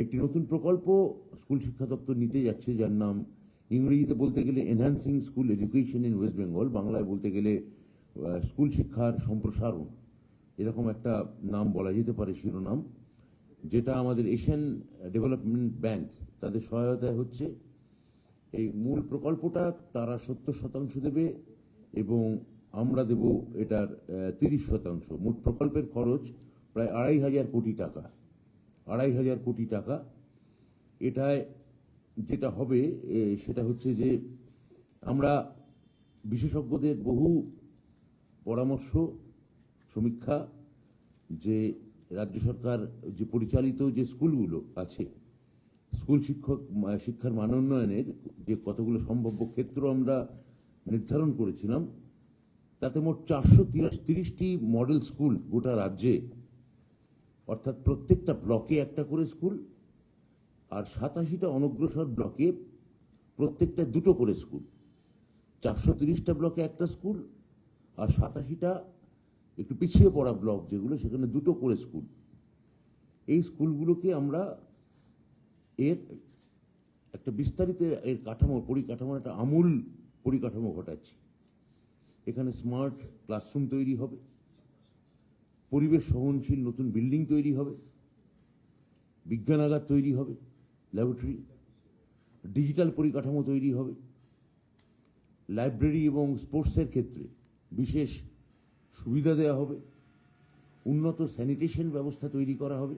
একটি নতুন প্রকল্প স্কুল শিক্ষা দপ্তর নিতে যাচ্ছে, যার নাম ইংরেজিতে বলতে গেলে enhancing school education in West Bengal, বাংলায় বলতে গেলে স্কুল শিক্ষার সম্প্রসারণ, এরকম একটা নাম বলা যেতে পারে, শিরোনাম, যেটা আমাদের এশিয়ান ডেভেলপমেন্ট ব্যাংক তাদের সহায়তায় হচ্ছে। এই মূল প্রকল্পটা তারা 70% দেবে এবং আমরা দেব এটার 30%। মোট প্রকল্পের খরচ প্রায় 2,500 কোটি টাকা। 2,500 কোটি টাকা। এটায় যেটা হবে সেটা হচ্ছে যে আমরা বিশেষজ্ঞদের বহু পরামর্শ, সমীক্ষা, যে রাজ্য সরকার যে পরিচালিত যে স্কুলগুলো আছে, স্কুল শিক্ষার মান উন্নয়নের যে কতগুলো সম্ভাব্য ক্ষেত্র আমরা নির্ধারণ করেছিলাম, তাতে মোট 430টি মডেল স্কুল গোটা রাজ্যে, অর্থাৎ প্রত্যেকটা ব্লকে একটা করে স্কুল, আর 87টা অনগ্রসর ব্লকে প্রত্যেকটা দুটো করে স্কুল। 430টা ব্লকে একটা স্কুল, আর 87টা একটু পিছিয়ে পড়া ব্লক যেগুলো, সেখানে দুটো করে স্কুল। এই স্কুলগুলোকে আমরা এর একটা বিস্তারিত এর পরিকাঠামোর একটা আমূল পরিকাঠামো ঘটাচ্ছি। এখানে স্মার্ট ক্লাসরুম তৈরি হবে, পরিবেশ সহনশীল নতুন বিল্ডিং তৈরি হবে, বিজ্ঞানাগার তৈরি হবে, ল্যাবরেটরি, ডিজিটাল পরিকাঠামো তৈরি হবে, লাইব্রেরি এবং স্পোর্টসের ক্ষেত্রে বিশেষ সুবিধা দেওয়া হবে, উন্নত স্যানিটেশন ব্যবস্থা তৈরি করা হবে,